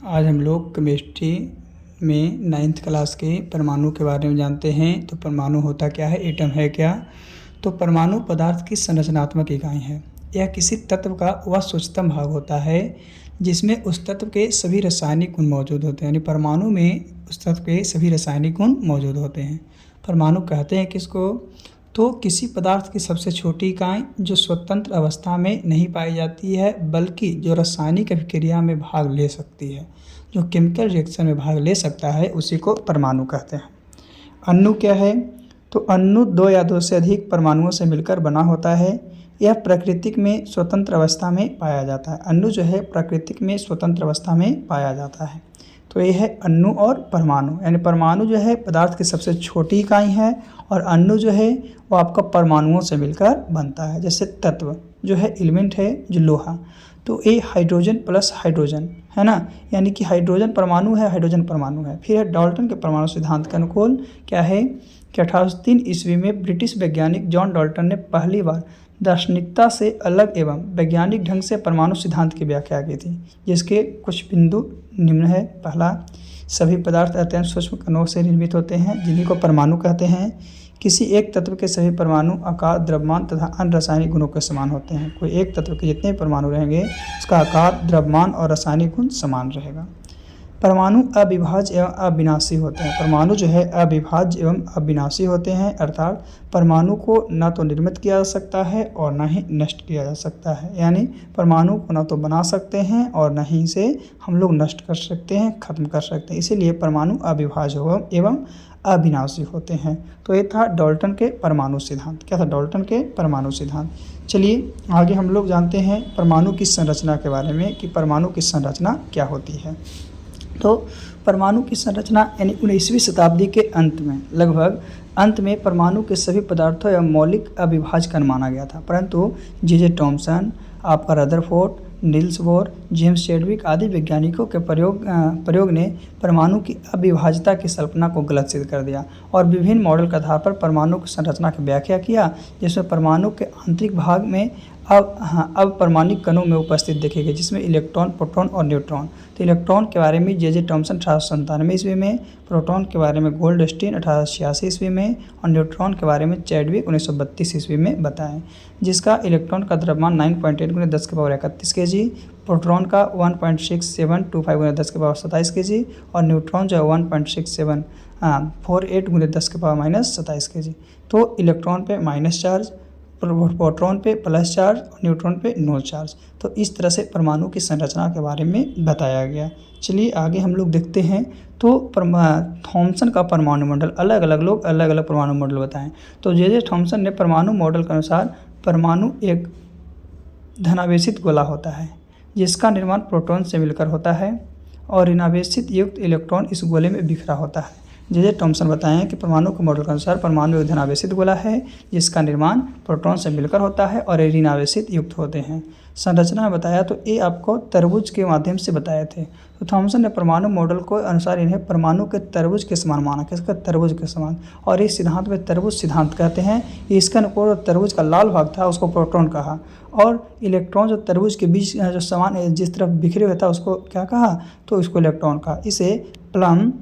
आज हम लोग केमिस्ट्री में 9th क्लास के परमाणु के बारे में जानते हैं। तो परमाणु होता क्या है, एटम है क्या। तो परमाणु पदार्थ की संरचनात्मक इकाई है। यह किसी तत्व का वह सूक्ष्मतम भाग होता है जिसमें उस तत्व के सभी रासायनिक गुण मौजूद होते हैं। यानी परमाणु में उस तत्व के सभी रासायनिक गुण मौजूद होते हैं। परमाणु कहते हैं किसको, तो किसी पदार्थ की सबसे छोटी इकाई जो स्वतंत्र अवस्था में नहीं पाई जाती है बल्कि जो रासायनिक अभिक्रिया में भाग ले सकती है, जो केमिकल रिएक्शन में भाग ले सकता है, उसी को परमाणु कहते हैं। अणु क्या है, तो अणु दो या दो से अधिक परमाणुओं से मिलकर बना होता है। यह प्राकृतिक में स्वतंत्र अवस्था में पाया जाता है। अणु जो है प्राकृतिक में स्वतंत्र अवस्था में पाया जाता है। तो ये है अणु और परमाणु। यानी परमाणु जो है पदार्थ की सबसे छोटी इकाई है और अणु जो है वो आपका परमाणुओं से मिलकर बनता है। जैसे तत्व जो है एलिमेंट है जो लोहा, तो ये हाइड्रोजन प्लस हाइड्रोजन है ना, यानी कि हाइड्रोजन परमाणु है, हाइड्रोजन परमाणु है। फिर है डाल्टन के परमाणु सिद्धांत के अनुकूल क्या है कि 1803 ईस्वी में ब्रिटिश वैज्ञानिक जॉन डाल्टन ने पहली बार दार्शनिकता से अलग एवं वैज्ञानिक ढंग से परमाणु सिद्धांत की व्याख्या की थी, जिसके कुछ बिंदु निम्न है। पहला, सभी पदार्थ अत्यंत सूक्ष्म कणों से निर्मित होते हैं जिन्हीं को परमाणु कहते हैं। किसी एक तत्व के सभी परमाणु आकार, द्रव्यमान तथा अन्य रासायनिक गुणों के समान होते हैं। कोई एक तत्व के जितने परमाणु रहेंगे उसका आकार, द्रव्यमान और रासायनिक गुण समान रहेगा। परमाणु अविभाज्य एवं अविनाशी होते हैं। परमाणु जो है अविभाज्य एवं अविनाशी होते हैं, अर्थात परमाणु को न तो निर्मित किया जा सकता है और न ही नष्ट किया जा सकता है। यानी परमाणु को न तो बना सकते हैं और न ही इसे हम लोग नष्ट कर सकते हैं, खत्म कर सकते हैं। इसीलिए परमाणु अविभाज्य एवं अविनाशी होते हैं। तो ये था डाल्टन के परमाणु सिद्धांत। क्या था, डाल्टन के परमाणु सिद्धांत। चलिए आगे हम लोग जानते हैं परमाणु की संरचना के बारे में कि परमाणु की संरचना क्या होती है। तो परमाणु की संरचना यानी 19वीं शताब्दी के अंत में लगभग परमाणु के सभी पदार्थों या मौलिक अविभाज्य कण माना गया था, परंतु जे थॉमसन, आपका Rutherford, Niels Bohr, James Chadwick आदि वैज्ञानिकों के प्रयोग ने परमाणु की अविभाज्यता की कल्पना को गलत सिद्ध कर दिया और विभिन्न मॉडल के आधार पर परमाणु की संरचना की व्याख्या किया, जिसमें परमाणु के आंतरिक भाग में अब परमाणु कणों में उपस्थित देखे गए, जिसमें इलेक्ट्रॉन, प्रोटॉन और न्यूट्रॉन। तो इलेक्ट्रॉन के बारे में जे थॉमसन 1897 ईस्वी में, प्रोटॉन के बारे में गोल्डस्टीन 1886 ईस्वी में और न्यूट्रॉन के बारे में चैडविक 1932 ईस्वी में बताएं, जिसका इलेक्ट्रॉन का द्रव्यमान 9.8 × 10⁻31 kg, प्रोटॉन का 1.6725 × 10⁻27 kg और न्यूट्रॉन जो है 1.6748 × 10⁻27 kg। तो इलेक्ट्रॉन पे माइनस चार्ज, प्रोटॉन पे प्लस चार्ज और न्यूट्रॉन पे नो चार्ज। तो इस तरह से परमाणु की संरचना के बारे में बताया गया। चलिए आगे हम लोग देखते हैं। तो थॉमसन का परमाणु मॉडल, अलग अलग लोग अलग अलग परमाणु मॉडल बताएं। तो जे थॉमसन ने परमाणु मॉडल के अनुसार परमाणु एक धनावेशित गोला होता है जिसका निर्माण प्रोटॉन से मिलकर होता है और ऋणावेशित युक्त इलेक्ट्रॉन इस गोले में बिखरा होता है। जे थॉमसन बताएं कि परमाणु के मॉडल के अनुसार परमाणु एक धनावेशित गोला है जिसका निर्माण प्रोटॉन से मिलकर होता है और ऋणावेशित युक्त होते हैं। संरचना में बताया तो ये आपको तरबूज के माध्यम से बताए थे। तो थॉमसन ने परमाणु मॉडल को अनुसार इन्हें परमाणु के तरबूज के समान माना, किसका, तरबूज के समान, और इस सिद्धांत में तरबूज सिद्धांत कहते हैं। इसके अनुकूल तरबूज का लाल भाग था उसको प्रोटॉन कहा और इलेक्ट्रॉन जो तरबूज के बीच जो समान जिस तरफ बिखरे हुए था उसको क्या कहा, तो इसको इलेक्ट्रॉन कहा। इसे प्लम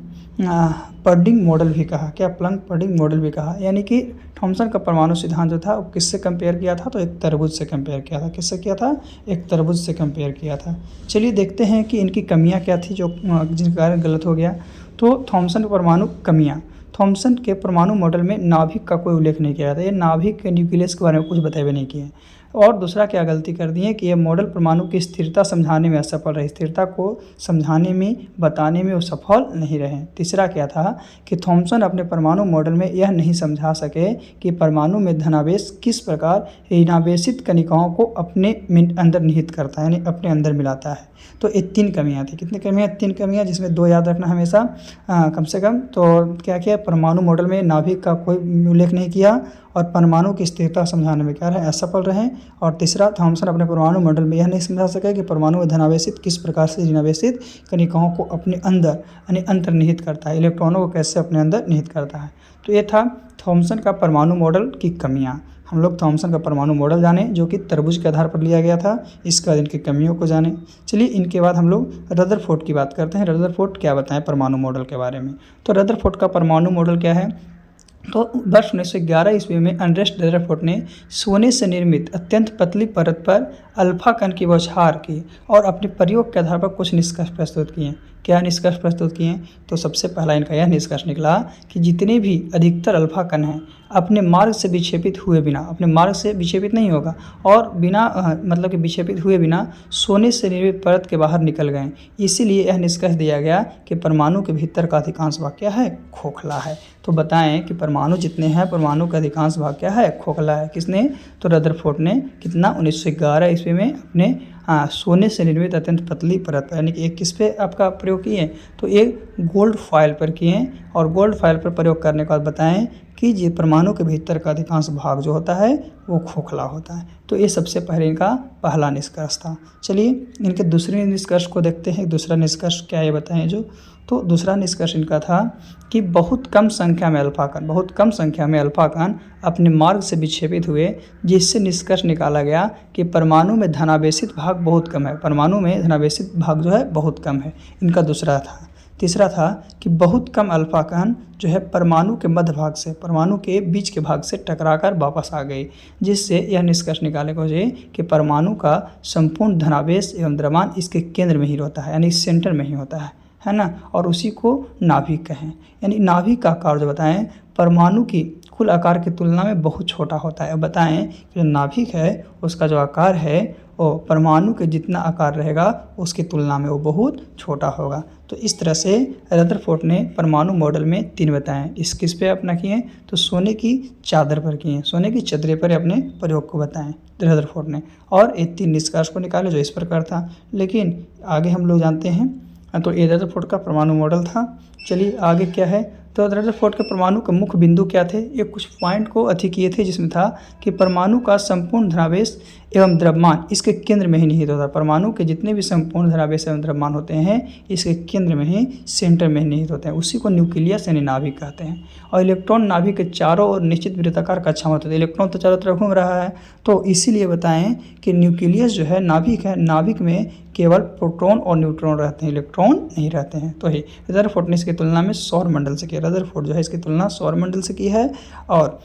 पर्डिंग मॉडल भी कहा। क्या, प्लम पर्डिंग मॉडल भी कहा। यानी कि थॉमसन का परमाणु सिद्धांत जो था वो किससे कंपेयर किया था, तो एक तरबूज से कंपेयर किया था। किससे किया था, एक तरबूज से कंपेयर किया था। चलिए देखते हैं कि इनकी कमियां क्या थी जो जिनके कारण गलत हो गया। तो थॉमसन के परमाणु कमियां, थॉमसन के परमाणु मॉडल में नाभिक का कोई उल्लेख नहीं किया गया था। ये नाभिक के न्यूक्लियस के बारे में कुछ बताए नहीं किए। और दूसरा क्या गलती कर दी है कि यह मॉडल परमाणु की स्थिरता समझाने में असफल रहे, स्थिरता को समझाने में बताने में वो सफल नहीं रहे। तीसरा क्या था कि थॉमसन अपने परमाणु मॉडल में यह नहीं समझा सके कि परमाणु में धनावेश किस प्रकार ऋणावेशित कणिकाओं को अपने अंदर निहित करता है, यानी अपने अंदर मिलाता है। तो ये 3 कमियाँ थी। कितनी कमियाँ, 3 कमियाँ, जिसमें 2 याद रखना हमेशा कम से कम। तो क्या किया, परमाणु मॉडल में नाभिक का कोई उल्लेख नहीं किया और परमाणु की स्थिरता समझाने में क्या रहे, असफल रहे। और तीसरा, थॉमसन अपने परमाणु मॉडल में यह नहीं समझा सके कि परमाणु में धनावेशित किस प्रकार से ऋणावेशित कणिकाओं को अपने अंदर यानी अंतर्निहित करता है, इलेक्ट्रॉनों को कैसे अपने अंदर निहित करता है। तो ये था थॉमसन का परमाणु मॉडल की कमियाँ। हम लोग थॉमसन का परमाणु मॉडल जाने जो कि तरबूज के आधार पर लिया गया था। इसके बाद इनकी कमियों को जाने। चलिए इनके बाद हम लोग रदरफोर्ड की बात करते हैं। रदरफोर्ड क्या बताएं परमाणु मॉडल के बारे में। तो रदरफोर्ड का परमाणु मॉडल क्या है, तो वर्ष 1911 ईस्वी में अर्नेस्ट रदरफोर्ड ने सोने से निर्मित अत्यंत पतली परत पर अल्फा कण की बौछार की और अपने प्रयोग के आधार पर कुछ निष्कर्ष प्रस्तुत किए। क्या निष्कर्ष प्रस्तुत किए, तो सबसे पहला इनका यह निष्कर्ष निकला कि जितने भी अधिकतर अल्फा कण हैं अपने मार्ग से विक्षेपित हुए बिना, अपने मार्ग से विक्षेपित नहीं होगा और बिना मतलब कि विक्षेपित हुए बिना सोने से निर्मित परत के बाहर निकल गए। इसीलिए यह निष्कर्ष दिया गया कि परमाणु के भीतर का अधिकांश भाग क्या है, खोखला है। तो बताएं कि परमाणु जितने हैं, परमाणु का अधिकांश भाग क्या है, खोखला है। किसने, तो रदरफोर्ड ने कितना 1911 ईस्वी में अपने सोने से निर्मित अत्यंत पतली परत, यानी कि एक किस पे आपका प्रयोग किए, तो एक गोल्ड फॉयल पर किए और गोल्ड फॉयल पर प्रयोग करने के बाद बताएं कि ये परमाणु के भीतर का अधिकांश भाग जो होता है वो खोखला होता है। तो ये सबसे पहले इनका पहला निष्कर्ष था। चलिए इनके दूसरे निष्कर्ष को देखते हैं। दूसरा निष्कर्ष क्या है बताएं जो, तो दूसरा निष्कर्ष इनका था कि बहुत कम संख्या में अल्फा कण अपने मार्ग से विक्षेपित हुए, जिससे निष्कर्ष निकाला गया कि परमाणु में धनावेशित भाग बहुत कम है। परमाणु में धनावेशित भाग जो है बहुत कम है, इनका दूसरा था। तीसरा था कि बहुत कम अल्फा कण जो है परमाणु के मध्य भाग से, परमाणु के बीच के भाग से टकराकर वापस आ गए, जिससे यह निष्कर्ष निकाले गए कि परमाणु का संपूर्ण धनावेश एवं द्रव्यमान इसके केंद्र में ही होता है, यानी सेंटर में ही होता है ना, और उसी को नाभिक कहें। यानी नाभिक का आकार जो बताएं परमाणु की कुल आकार की तुलना में बहुत छोटा होता है। अब बताएं कि जो नाभिक है उसका जो आकार है वो परमाणु के जितना आकार रहेगा उसकी तुलना में वो बहुत छोटा होगा। तो इस तरह से रदरफोर्ड ने परमाणु मॉडल में 3 बताएं। इस किस पे अपना किए, तो सोने की चादर पर किए, सोने की चदरे पर अपने प्रयोग को बताएं रदरफोर्ड ने, और ये 3 निष्कर्ष को निकाले जो इस प्रकार था। लेकिन आगे हम लोग जानते हैं, तो ये रदरफोर्ड का परमाणु मॉडल था। चलिए आगे क्या है, तो रदरफोर्ड के परमाणु के मुख्य बिंदु क्या थे, ये कुछ पॉइंट को अति किए थे, जिसमें था कि परमाणु का संपूर्ण धनावेश एवं द्रव्यमान इसके केंद्र में ही निहित होता है। परमाणु के जितने भी संपूर्ण धनावेश एवं द्रव्यमान होते हैं इसके केंद्र में ही, सेंटर में ही निहित होते हैं। उसी को न्यूक्लियस यानी नाभिक कहते हैं। और इलेक्ट्रॉन नाभिक के चारों ओर निश्चित वृत्ताकार कक्षा में होता है। इलेक्ट्रॉन तो चारों तरफ घूम रहा है, तो इसीलिए बताएं कि न्यूक्लियस जो है नाभिक है, नाभिक में केवल प्रोटॉन और न्यूट्रॉन रहते हैं, इलेक्ट्रॉन नहीं रहते हैं। तो ही रदरफोर्ड ने इसकी तुलना में सौर मंडल से किया। रदरफोर्ड जो है इसकी तुलना सौर मंडल से की है, और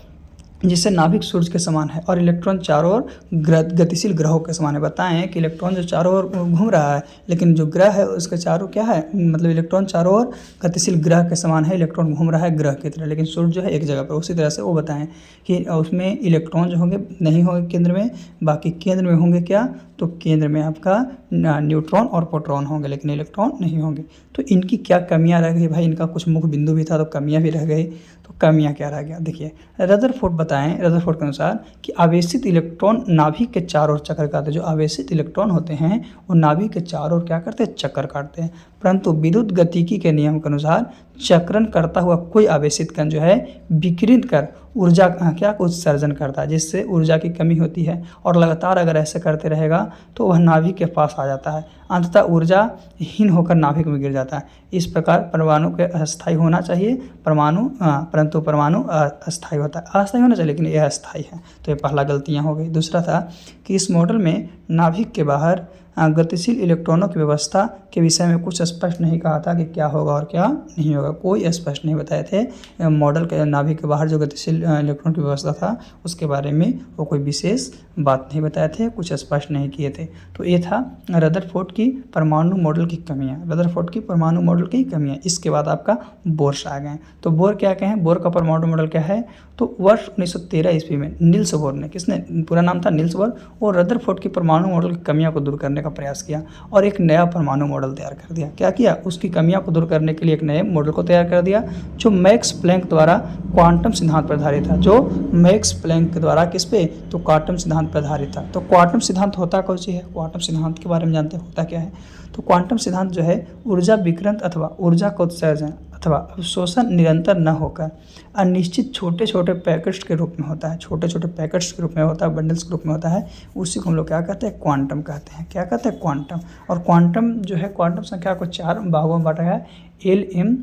जिससे नाभिक सूर्य के समान है और इलेक्ट्रॉन चारों ओर गतिशील ग्रहों के समान है। बताएं कि इलेक्ट्रॉन जो चारों ओर घूम रहा है, लेकिन जो ग्रह है उसके चारों क्या है, मतलब इलेक्ट्रॉन चारों ओर गतिशील ग्रह के समान है, इलेक्ट्रॉन घूम रहा है ग्रह की तरह, लेकिन सूर्य जो है एक जगह पर। उसी तरह से वो बताएं कि उसमें इलेक्ट्रॉन जो होंगे नहीं होंगे केंद्र में, बाकी केंद्र में होंगे क्या, तो केंद्र में आपका न्यूट्रॉन और प्रोटॉन होंगे, लेकिन इलेक्ट्रॉन नहीं होंगे। तो इनकी क्या कमियां रह गई भाई, इनका कुछ मुख्य बिंदु भी था तो कमियां भी रह गई। तो कमियां क्या रह गया, देखिए रदरफोर्ड बताएं, रदरफोर्ड के अनुसार कि आवेशित इलेक्ट्रॉन नाभिक के चारों ओर चक्कर काटते हैं। जो आवेशित इलेक्ट्रॉन होते हैं वो नाभिक के चारों ओर क्या करते हैं, चक्कर काटते हैं। परंतु विद्युत गतिकी के नियम के अनुसार चक्रण करता हुआ कोई आवेशित कण जो है विकिरित कर ऊर्जा क्या उत्सर्जन करता है, जिससे ऊर्जा की कमी होती है, और लगातार अगर ऐसे करते रहेगा तो वह नाभिक के पास आ जाता है, अंततः ऊर्जा हीन होकर नाभिक में गिर जाता है। इस प्रकार परमाणु के अस्थायी होना चाहिए, परंतु परमाणु अस्थायी होता है, अस्थायी होना चाहिए लेकिन यह अस्थायी है। तो ये पहला गलतियाँ हो गई। दूसरा था कि इस मॉडल में नाभिक के बाहर गतिशील इलेक्ट्रॉनों की व्यवस्था के विषय में कुछ स्पष्ट नहीं कहा था कि क्या होगा और क्या नहीं होगा, कोई स्पष्ट नहीं बताए थे। मॉडल के नाभिक के बाहर जो गतिशील इलेक्ट्रॉन की व्यवस्था था उसके बारे में वो कोई विशेष बात नहीं बताए थे, कुछ स्पष्ट नहीं किए थे। तो ये था रदरफोर्ड की परमाणु मॉडल की कमियाँ, रदरफोर्ड की परमाणु मॉडल की कमियाँ। इसके बाद आपका बोर्स आ गए। तो बोर क्या कहें, बोर का परमाणु मॉडल क्या है, तो वर्ष 1913 ईस्वी में नील्स बोर ने, किसने, पूरा नाम था नील्स बोर, और रदरफोर्ड की परमाणु मॉडल की कमियों को दूर करने का प्रयास किया और एक नया परमाणु मॉडल तैयार कर दिया। क्या किया, उसकी कमियों को दूर करने के लिए एक नए मॉडल को तैयार कर दिया जो मैक्स प्लैंक द्वारा क्वांटम सिद्धांत पर आधारित था। जो मैक्स प्लैंक के द्वारा किस पे, तो क्वांटम सिद्धांत पर आधारित था। तो क्वांटम सिद्धांत होता कौन सी है, क्वांटम सिद्धांत के बारे में जानते हैं होता क्या है। तो क्वांटम सिद्धांत जो है ऊर्जा विकिरण अथवा ऊर्जा का उत्सर्जन अथवा अवशोषण निरंतर न होकर अनिश्चित छोटे छोटे पैकेट्स के रूप में होता है, छोटे छोटे पैकेट्स के रूप में होता है, बंडल्स के रूप में होता है। उसी को हम लोग क्या कहते हैं, क्वांटम कहते हैं। क्या कहते हैं, क्वांटम। और क्वांटम जो है, क्वांटम संख्या को 4 भागों में बांटा है, L, M,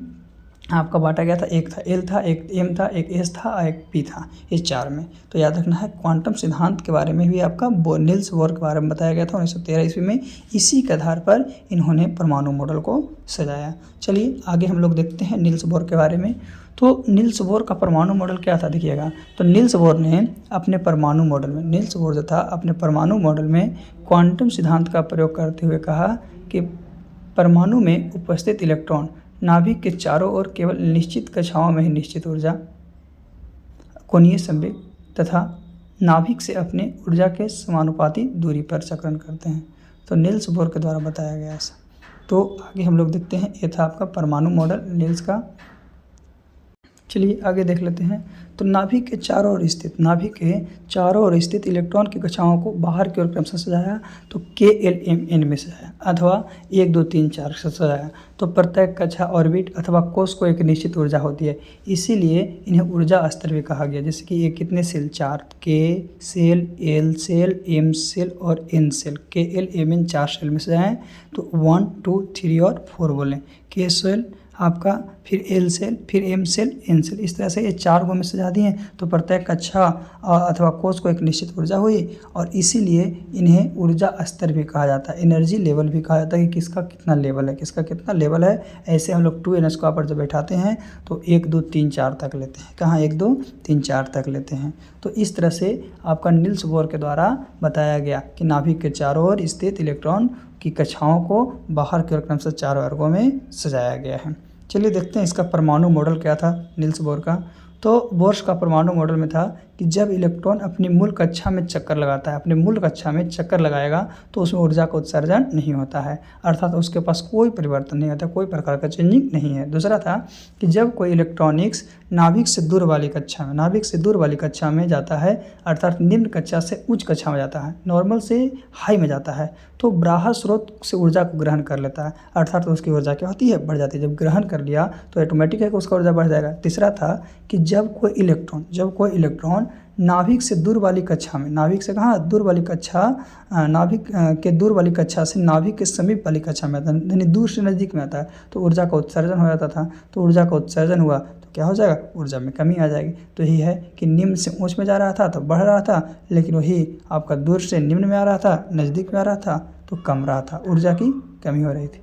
आपका बांटा गया था, एक था एल था, एक एम था, एक एस था और एक पी था, इस 4 में। तो याद रखना है क्वांटम सिद्धांत के बारे में भी आपका नील्स बोर के बारे में बताया गया था 1913 ईस्वी में। इसी के आधार पर इन्होंने परमाणु मॉडल को सजाया। चलिए आगे हम लोग देखते हैं नील्स बोर के बारे में। तो नील्स बोर का परमाणु मॉडल क्या था देखिएगा। तो नील्स बोर ने अपने परमाणु मॉडल में, नील्स बोर जो था अपने परमाणु मॉडल में क्वांटम सिद्धांत का प्रयोग करते हुए कहा कि परमाणु में उपस्थित इलेक्ट्रॉन नाभिक के चारों ओर केवल निश्चित कक्षाओं में ही निश्चित ऊर्जा, कोणीय संवेग तथा नाभिक से अपने ऊर्जा के समानुपाती दूरी पर चक्रण करते हैं। तो नील्स बोर के द्वारा बताया गया ऐसा। तो आगे हम लोग देखते हैं, ये था आपका परमाणु मॉडल नील्स का। चलिए आगे देख लेते हैं। तो नाभिक के चारों ओर स्थित इलेक्ट्रॉन की कक्षाओं को बाहर की ओर क्रमशः सजाया। तो KLMN में सजाया अथवा 1 2 3 4 से सजाया। तो प्रत्येक कक्षा ऑर्बिट अथवा कोष को एक निश्चित ऊर्जा होती है, इसीलिए इन्हें ऊर्जा स्तर भी कहा गया। जैसे कि ये कितने cell, 4, K cell, L cell, M cell और N सेल, KLMN 4 सेल में सजाएं। तो 1 2 3 और 4 बोलें। K सेल आपका, फिर L सेल, फिर M सेल, N सेल, इस तरह से ये 4 को में सजा दिए। तो प्रत्येक कक्षा अथवा कोष को एक निश्चित ऊर्जा हुई और इसीलिए इन्हें ऊर्जा स्तर भी कहा जाता है, एनर्जी लेवल भी कहा जाता है कि किसका कितना लेवल है। ऐसे हम लोग 2n स्क्वायर पर जब बैठाते हैं तो 1 2 3 4 तक लेते हैं। कहाँ 1 2 3 4 तक लेते हैं। तो इस तरह से आपका नील्स बोर के द्वारा बताया गया कि नाभिक के चारों ओर स्थित इलेक्ट्रॉन की कक्षाओं को बाहर के क्रम से 4 वर्गों में सजाया गया है। चलिए देखते हैं इसका परमाणु मॉडल क्या था नील्स बोर का। तो बोर्स का परमाणु मॉडल में था कि जब इलेक्ट्रॉन अपनी मूल कक्षा में चक्कर लगाता है, अपने मूल कक्षा में चक्कर लगाएगा तो उसमें ऊर्जा का उत्सर्जन नहीं होता है, अर्थात उसके पास कोई परिवर्तन नहीं होता, कोई प्रकार का चेंजिंग नहीं है। दूसरा था कि जब कोई इलेक्ट्रॉनिक्स नाभिक से दूर वाली कक्षा में जाता है, अर्थात निम्न कक्षा से उच्च कक्षा में जाता है, नॉर्मल से हाई में जाता है, तो बाह्य स्रोत से ऊर्जा को ग्रहण कर लेता है, अर्थात उसकी ऊर्जा क्या होती है, बढ़ जाती है। जब ग्रहण कर लिया तो ऑटोमेटिक है कि उसका ऊर्जा बढ़ जाएगा। तीसरा था कि जब कोई इलेक्ट्रॉन नाभिक से दूर वाली कक्षा में, नाभिक से कहाँ, दूर वाली कक्षा, नाभिक के दूर वाली कक्षा से नाभिक के समीप वाली कक्षा में आता है, यानी दूर से नज़दीक में आता है, तो ऊर्जा का उत्सर्जन हो जाता था। तो ऊर्जा का उत्सर्जन हुआ तो क्या हो जाएगा, ऊर्जा में कमी आ जाएगी। तो यही है कि निम्न से उच्च में जा रहा था तो बढ़ रहा था, लेकिन वही आपका दूर से निम्न में आ रहा था, नज़दीक में आ रहा था तो कम रहा था, ऊर्जा की कमी हो रही थी।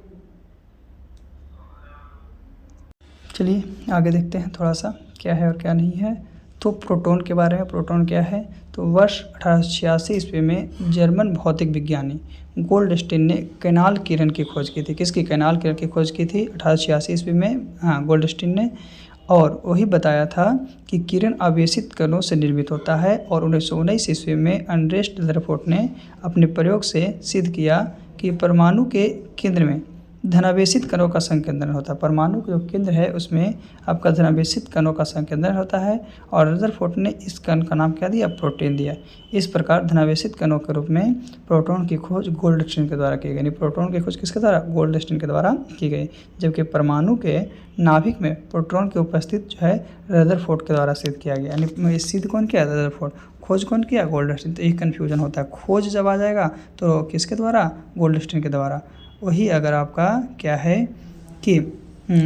चलिए आगे देखते हैं थोड़ा सा क्या है और क्या नहीं है। तो प्रोटॉन के बारे में, प्रोटॉन क्या है। तो वर्ष 1886 ईस्वी में जर्मन भौतिक विज्ञानी गोल्डस्टीन ने कैनाल किरण की खोज की थी। किसकी, कैनाल किरण की खोज की थी 1886 ईस्वी में, गोल्डस्टीन ने। और वही बताया था कि किरण आवेशित कणों से निर्मित होता है। और 1919 ईस्वी में अंड्रेस रदरफोर्ड ने अपने प्रयोग से सिद्ध किया कि परमाणु के केंद्र में धनावेशित कणों का संकेंद्रण होता है। परमाणु का जो केंद्र है उसमें आपका धनावेशित कणों का संकेंद्रण होता है। और रदरफोर्ड ने इस कण का नाम क्या दिया, प्रोटॉन दिया। इस प्रकार धनावेशित कणों के रूप में प्रोटॉन की खोज गोल्डस्टीन के द्वारा की गई। प्रोटॉन की खोज किसके द्वारा, गोल्डस्टीन के द्वारा की गई। जबकि परमाणु के नाभिक में प्रोटॉन की उपस्थित जो है रदरफोर्ड के द्वारा सिद्ध किया गया। यानी सिद्ध कौन किया, रदरफोर्ड। खोज कौन किया, गोल्डस्टीन। तो एक कन्फ्यूजन होता है, खोज जब आ जाएगा तो किसके द्वारा, गोल्डस्टीन के द्वारा। वही अगर आपका क्या है कि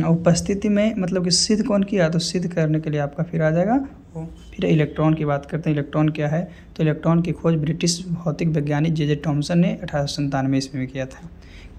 उपस्थिति में, मतलब कि सिद्ध कौन किया, तो सिद्ध करने के लिए आपका फिर आ जाएगा वो। फिर इलेक्ट्रॉन की बात करते हैं। इलेक्ट्रॉन क्या है, तो इलेक्ट्रॉन की खोज ब्रिटिश भौतिक वैज्ञानिक जे थॉमसन ने 1897 ईस्वी में किया था।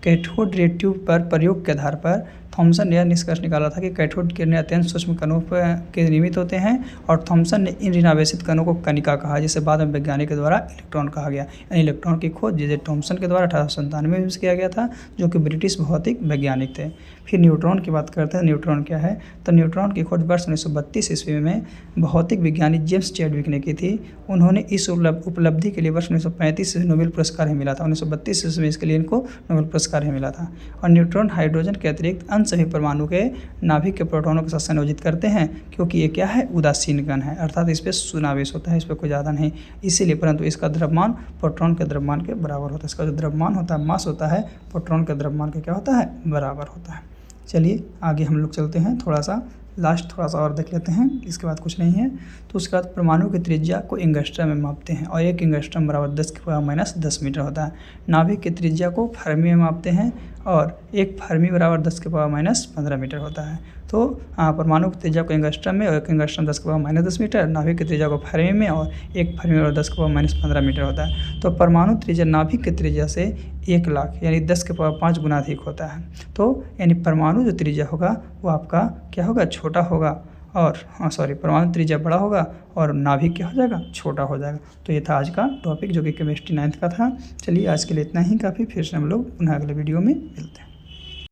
कैथोड रे ट्यूब पर प्रयोग के आधार पर थॉमसन ने यह निष्कर्ष निकाला था कि कैथोड किरणें अत्यंत सूक्ष्म कणों के निर्मित होते हैं। और थॉमसन ने इन ऋणावेशित कणों को कणिका कहा, जिसे बाद में वैज्ञानिक के द्वारा इलेक्ट्रॉन कहा गया। यानी इलेक्ट्रॉन की खोज जे थॉमसन के द्वारा 1897 में किया गया था, जो कि ब्रिटिश भौतिक वैज्ञानिक थे। फिर न्यूट्रॉन की बात करते हैं। न्यूट्रॉन क्या है, तो न्यूट्रॉन की खोज वर्ष 1932 ईस्वी में भौतिक विज्ञानी जेम्स चैडविक ने की थी। उन्होंने इस उपलब्धि के लिए वर्ष 1935 से नोबेल पुरस्कार ही मिला था। 1932 ईस्वी में इसके लिए इनको नोबेल पुरस्कार ही मिला था। और न्यूट्रॉन हाइड्रोजन के अतिरिक्त अन्य सभी परमाणु के नाभिक के प्रोटॉनों के साथ संयोजित करते हैं, क्योंकि ये क्या है, उदासीन कण है, अर्थात इस पर शून्यावेश होता है, इस पर कोई ज़्यादा नहीं, इसीलिए। परंतु इसका द्रव्यमान प्रोटॉन के द्रव्यमान के बराबर होता है। इसका जो द्रव्यमान होता है, मास होता है, प्रोटॉन के द्रव्यमान के क्या होता है, बराबर होता है। चलिए आगे हम लोग चलते हैं थोड़ा सा लास्ट थोड़ा सा और देख लेते हैं, इसके बाद कुछ नहीं है। तो उसके बाद परमाणु की त्रिज्या को एंगस्ट्रम में मापते हैं और 1 एंगस्ट्रम बराबर 10⁻⁻10 मीटर होता है। नाभिक की त्रिज्या को फर्मी में मापते हैं और 1 फर्मी बराबर 10⁻⁻15 मीटर होता है। तो परमाणु की त्रिज्या को एंगस्ट्रम में और 1 एंगस्ट्रम 10⁻⁻10 मीटर, नाभिक की त्रिज्या को फर्मी में और 1 फर्मी बराबर 10⁻⁻15 मीटर होता है। तो परमाणु त्रिज्या नाभिक की त्रिज्या से 1 लाख यानी 10⁵ गुना अधिक होता है। तो यानी परमाणु जो त्रिज्या होगा वो आपका क्या होगा, छोटा होगा, और परमाणु त्रिज्या बड़ा होगा और नाभिक क्या हो जाएगा, छोटा हो जाएगा। तो ये था आज का टॉपिक जो कि केमिस्ट्री 9th का था। चलिए आज के लिए इतना ही काफ़ी, फिर से हम लोग पुनः अगले वीडियो में मिलते हैं।